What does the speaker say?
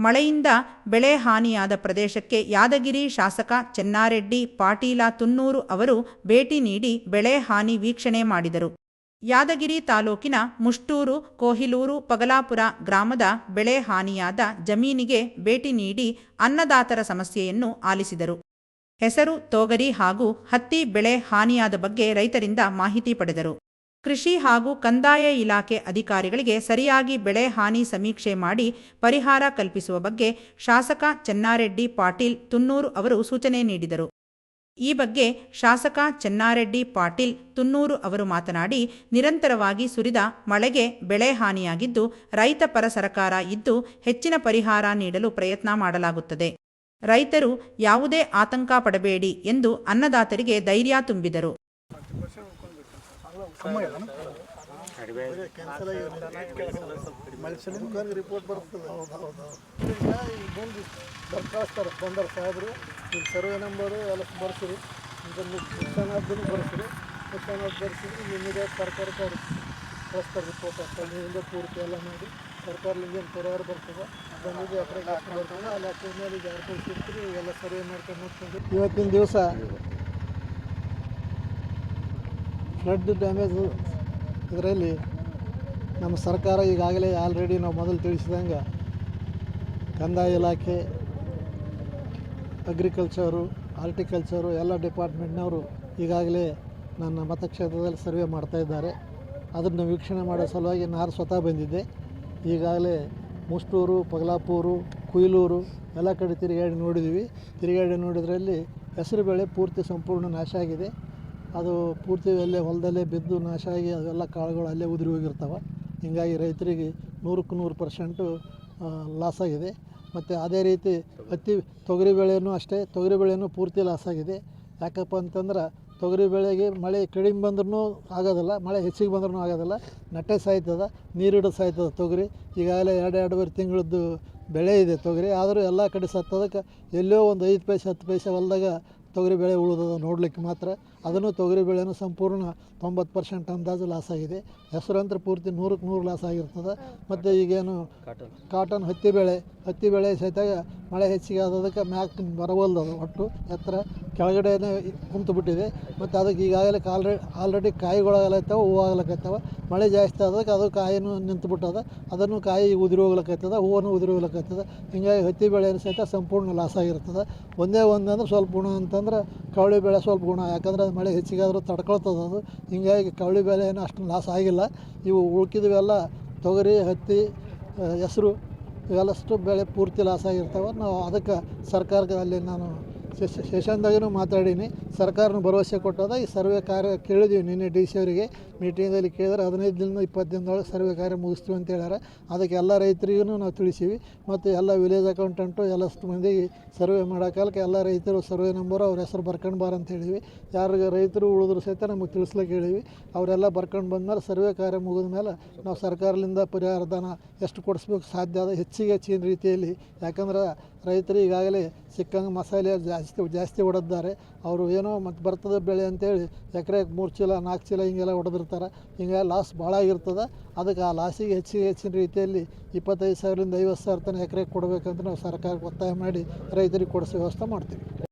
ಮಳೆಯಿಂದ ಬೆಳೆ ಹಾನಿಯಾದ ಪ್ರದೇಶಕ್ಕೆ ಯಾದಗಿರಿ ಶಾಸಕ ಚೆನ್ನಾರೆಡ್ಡಿ ಪಾಟೀಲ ತುನ್ನೂರು ಅವರು ಭೇಟಿ ನೀಡಿ ಬೆಳೆ ಹಾನಿ ವೀಕ್ಷಣೆ ಮಾಡಿದರು. ಯಾದಗಿರಿ ತಾಲೂಕಿನ ಮುಷ್ಟೂರು, ಕೋಹಿಲೂರು, ಪಗಲಾಪುರ ಗ್ರಾಮದ ಬೆಳೆ ಹಾನಿಯಾದ ಜಮೀನಿಗೆ ಭೇಟಿ ನೀಡಿ ಅನ್ನದಾತರ ಸಮಸ್ಯೆಯನ್ನು ಆಲಿಸಿದರು. ಹೆಸರು, ತೊಗರಿ ಹಾಗೂ ಹತ್ತಿ ಬೆಳೆ ಹಾನಿಯಾದ ಬಗ್ಗೆ ರೈತರಿಂದ ಮಾಹಿತಿ ಪಡೆದರು. ಕೃಷಿ ಹಾಗೂ ಕಂದಾಯ ಇಲಾಖೆ ಅಧಿಕಾರಿಗಳಿಗೆ ಸರಿಯಾಗಿ ಬೆಳೆ ಹಾನಿ ಸಮೀಕ್ಷೆ ಮಾಡಿ ಪರಿಹಾರ ಕಲ್ಪಿಸುವ ಬಗ್ಗೆ ಶಾಸಕ ಚೆನ್ನಾರೆಡ್ಡಿ ಪಾಟೀಲ್ ತುನ್ನೂರು ಅವರು ಸೂಚನೆ ನೀಡಿದರು. ಈ ಬಗ್ಗೆ ಶಾಸಕ ಚೆನ್ನಾರೆಡ್ಡಿ ಪಾಟೀಲ್ ತುನ್ನೂರು ಅವರು ಮಾತನಾಡಿ, ನಿರಂತರವಾಗಿ ಸುರಿದ ಮಳೆಗೆ ಬೆಳೆ ಹಾನಿಯಾಗಿದ್ದು, ರೈತ ಪರ ಸರ್ಕಾರ ಇದ್ದು ಹೆಚ್ಚಿನ ಪರಿಹಾರ ನೀಡಲು ಪ್ರಯತ್ನ ಮಾಡಲಾಗುತ್ತದೆ. ರೈತರು ಯಾವುದೇ ಆತಂಕ ಪಡಬೇಡಿ ಎಂದು ಅನ್ನದಾತರಿಗೆ ಧೈರ್ಯ ತುಂಬಿದರು. ಸಾಹೇಬರು ಸರ್ವೆ ನಂಬರು ಎಲ್ಲ ಬರ್ಸಿರಿ, ಬರ್ಸಿರಿ ನಿಮಗೆ ಸರ್ಕಾರಕ್ಕೆ ಕಳಿಸ್ತಾರೆ ರಿಪೋರ್ಟ್ ಅಲ್ಲಿಂದ ಪೂರ್ತಿ ಎಲ್ಲ ಮಾಡಿ ಸರ್ಕಾರದಿಂದ ಏನು ಪರಿಹಾರ ಬರ್ತದೆ ಬಂದಿದ್ದು ಎಕರೆಗೆ ಎಷ್ಟು ಬರ್ತದೆ ಅಲ್ಲಿ ಎಕರೆ ಮೇಲೆ 2 ರೂಪಾಯಿ ಸಿಗ್ತೀರಿ ಎಲ್ಲ ಸರ್ವೆ ಮಾಡ್ಕೊಂಡು ನೋಡ್ಕೊಂಡು. ಇವತ್ತಿನ ದಿವಸ ಫ್ಲಡ್ ಡ್ಯಾಮೇಜು ಇದರಲ್ಲಿ ನಮ್ಮ ಸರ್ಕಾರ ಈಗಾಗಲೇ ಆಲ್ರೆಡಿ ನಾವು ಮೊದಲು ತಿಳಿಸಿದಂಗೆ ಕಂದಾಯ ಇಲಾಖೆ, ಅಗ್ರಿಕಲ್ಚರು, ಹಾರ್ಟಿಕಲ್ಚರು ಎಲ್ಲ ಡಿಪಾರ್ಟ್ಮೆಂಟ್ನವರು ಈಗಾಗಲೇ ನನ್ನ ಮತಕ್ಷೇತ್ರದಲ್ಲಿ ಸರ್ವೆ ಮಾಡ್ತಾಯಿದ್ದಾರೆ. ಅದನ್ನು ವೀಕ್ಷಣೆ ಮಾಡೋ ಸಲುವಾಗಿ ನಾನು ಸ್ವತಃ ಬಂದಿದ್ದೆ. ಈಗಾಗಲೇ ಮುಷ್ಟೂರು, ಪಗಲಾಪೂರು, ಕೊಯ್ಲೂರು ಎಲ್ಲ ಕಡೆ ತಿರುಗಾಡಿ ನೋಡಿದ್ರಲ್ಲಿ ಹೆಸರು ಬೆಳೆ ಪೂರ್ತಿ ಸಂಪೂರ್ಣ ನಾಶ ಆಗಿದೆ. ಅದು ಪೂರ್ತಿ ಅಲ್ಲೇ ಹೊಲದಲ್ಲೇ ಬಿದ್ದು ನಾಶ ಆಗಿ ಅವೆಲ್ಲ ಕಾಳುಗಳು ಅಲ್ಲೇ ಉದುರಿ ಹೋಗಿರ್ತವೆ. ಹೀಗಾಗಿ ರೈತರಿಗೆ 100% ಲಾಸ್ ಆಗಿದೆ. ಮತ್ತು ಅದೇ ರೀತಿ ತೊಗರಿ ಬೆಳೆಯೂ ಅಷ್ಟೇ, ತೊಗರಿ ಬೆಳೆಯೂ ಪೂರ್ತಿ ಲಾಸ್ ಆಗಿದೆ. ಯಾಕಪ್ಪ ಅಂತಂದ್ರೆ ತೊಗರಿ ಬೆಳೆಗೆ ಮಳೆ ಕಡಿಮೆ ಬಂದ್ರೂ ಆಗೋದಿಲ್ಲ, ಮಳೆ ಹೆಚ್ಚಿಗೆ ಬಂದ್ರೂ ಆಗೋದಿಲ್ಲ, ನಟ್ಟೆ ಸಾಯ್ತದೆ, ನೀರಿಡೋದು ಸಾಯ್ತದೆ ತೊಗರಿ. ಈಗಾಗಲೇ 2-2.5 ತಿಂಗಳದ್ದು ಬೆಳೆ ಇದೆ ತೊಗರಿ, ಆದರೂ ಎಲ್ಲ ಕಡೆ ಸತ್ತದಕ್ಕೆ ಎಲ್ಲೋ ಒಂದು 5 ಪೈಸೆ 10 ಪೈಸೆ ಹೊಲದಾಗ ತೊಗರಿ ಬೆಳೆ ಉಳಿದದ ನೋಡಲಿಕ್ಕೆ ಮಾತ್ರ. ಅದನ್ನು ತೊಗರಿ ಬೆಳೆನೂ ಸಂಪೂರ್ಣ 90% ಅಂದಾಜು ಲಾಸ್ ಆಗಿದೆ. ಹೆಸರಂತ್ರ ಪೂರ್ತಿ 100% ಲಾಸ್ ಆಗಿರ್ತದೆ. ಮತ್ತು ಈಗೇನು ಕಾಟನ್ ಹತ್ತಿ ಬೆಳೆ ಸಹಿತಾಗ ಮಳೆ ಹೆಚ್ಚಿಗೆ ಆದದಕ್ಕೆ ಮ್ಯಾಕ್ ಬರವಲ್ದು, ಒಟ್ಟು ಎತ್ತರ ಕೆಳಗಡೆನೇ ಕುಂತುಬಿಟ್ಟಿದೆ. ಮತ್ತು ಅದಕ್ಕೆ ಈಗಾಗಲೇ ಆಲ್ರೆಡಿ ಕಾಯಿಗಳಾಗಲತ್ತವ, ಹೂವು ಆಗ್ಲಕ್ಕತ್ತವ. ಮಳೆ ಜಾಸ್ತಿ ಆದಕ್ಕೆ ಅದು ಕಾಯಿನೂ ನಿಂತುಬಿಟ್ಟದ, ಅದನ್ನು ಕಾಯಿ ಉದುರಿ ಹೋಗ್ಲಕ್ಕತ್ತದ, ಹೂವನ್ನು ಉದುರಿ ಹೋಗ್ಲಕ್ಕತ್ತದ. ಹೀಗಾಗಿ ಹತ್ತಿ ಬೆಳೆ ಸಹಿತ ಸಂಪೂರ್ಣ ಲಾಸ್ ಆಗಿರ್ತದೆ. ಒಂದೇ ಒಂದಂದ್ರೆ ಸ್ವಲ್ಪ ಗುಣ ಅಂತಂದ್ರೆ ಕವಳಿ ಬೆಳೆ ಸ್ವಲ್ಪ ಗುಣ, ಯಾಕಂದ್ರೆ ಅದು ಮಳೆ ಹೆಚ್ಚಿಗೆ ಆದರೂ ತಡ್ಕೊಳ್ತದೆ ಅದು. ಹೀಗಾಗಿ ಕವಳಿ ಬೆಳೆ ಏನು ಅಷ್ಟು ಲಾಸ್ ಆಗಿಲ್ಲ. ಇವು ಉಳ್ಕಿದ್ವೆಲ್ಲ ತೊಗರಿ, ಹತ್ತಿ, ಹೆಸರು ಇವೆಲ್ಲಷ್ಟು ಬೆಳೆ ಪೂರ್ತಿ ಲಾಸ್ ಆಗಿರ್ತವೆ. ನಾವು ಅದಕ್ಕೆ ಸರ್ಕಾರಕ್ಕೆ ಅಲ್ಲಿ ನಾನು ಸೆಷನ್ದಾಗೂ ಮಾತಾಡೀನಿ. ಸರ್ಕಾರನ ಭರವಸೆ ಕೊಟ್ಟದ. ಈ ಸರ್ವೆ ಕಾರ್ಯ ಕೇಳಿದ್ವಿ ನಿನ್ನೆ DC ಅವರಿಗೆ ಮೀಟಿಂಗಲ್ಲಿ ಕೇಳಿದ್ರೆ 15 ದಿನ 20 ದಿನದೊಳಗೆ ಸರ್ವೆ ಕಾರ್ಯ ಮುಗಿಸ್ತೀವಿ ಅಂತ ಹೇಳ್ಯಾರ. ಅದಕ್ಕೆ ಎಲ್ಲ ರೈತರಿಗೂ ನಾವು ತಿಳಿಸೀವಿ. ಮತ್ತು ಎಲ್ಲ ವಿಲೇಜ್ ಅಕೌಂಟೆಂಟು ಎಲ್ಲಷ್ಟು ಮಂದಿಗೆ ಸರ್ವೆ ಮಾಡೋಕಾಲಕ್ಕೆ ಎಲ್ಲ ರೈತರು ಸರ್ವೆ ನಂಬರು ಅವ್ರ ಹೆಸರು ಬರ್ಕೊಂಡು ಬಾರ ಅಂತ ಹೇಳಿವಿ. ಯಾರಿಗೆ ರೈತರು ಉಳಿದ್ರು ಸಹಿತ ನಮಗೆ ತಿಳಿಸ್ಲಿಕ್ಕೆ ಹೇಳಿವಿ. ಅವರೆಲ್ಲ ಬರ್ಕೊಂಡು ಬಂದಮೇಲೆ ಸರ್ವೆ ಕಾರ್ಯ ಮುಗಿದ ಮೇಲೆ ನಾವು ಸರ್ಕಾರದಿಂದ ಪರಿಹಾರ ಧನ ಎಷ್ಟು ಕೊಡಿಸ್ಬೇಕು ಸಾಧ್ಯ ಆದ ಹೆಚ್ಚಿನ ರೀತಿಯಲ್ಲಿ. ಯಾಕಂದ್ರೆ ರೈತರು ಈಗಾಗಲೇ ಸಿಕ್ಕಂಗೆ ಮಸಾಲೆ ಜಾಸ್ತಿ ಹೊಡೆದಿದ್ದಾರೆ. ಅವರು ಏನೋ ಮತ್ತು ಬರ್ತದೆ ಬೆಳೆ ಅಂತೇಳಿ ಎಕರೆಗೆ 3 ಚೀಲ 4 ಚೀಲ ಹಿಂಗೆಲ್ಲ ಹೊಡೆದಿರ್ತಾರೆ. ಹಿಂಗಾಗಿ ಲಾಸ್ ಭಾಳ ಆಗಿರ್ತದೆ. ಅದಕ್ಕೆ ಆ ಲಾಸಿಗೆ ಹೆಚ್ಚಿನ ರೀತಿಯಲ್ಲಿ 25,000ರಿಂದ 50,000 ತನಕ ಎಕರೆಗೆ ಕೊಡಬೇಕಂತ ನಾವು ಸರ್ಕಾರಕ್ಕೆ ಒತ್ತಾಯ ಮಾಡಿ ರೈತರಿಗೆ ಕೊಡಿಸೋ ವ್ಯವಸ್ಥೆ ಮಾಡ್ತೀವಿ.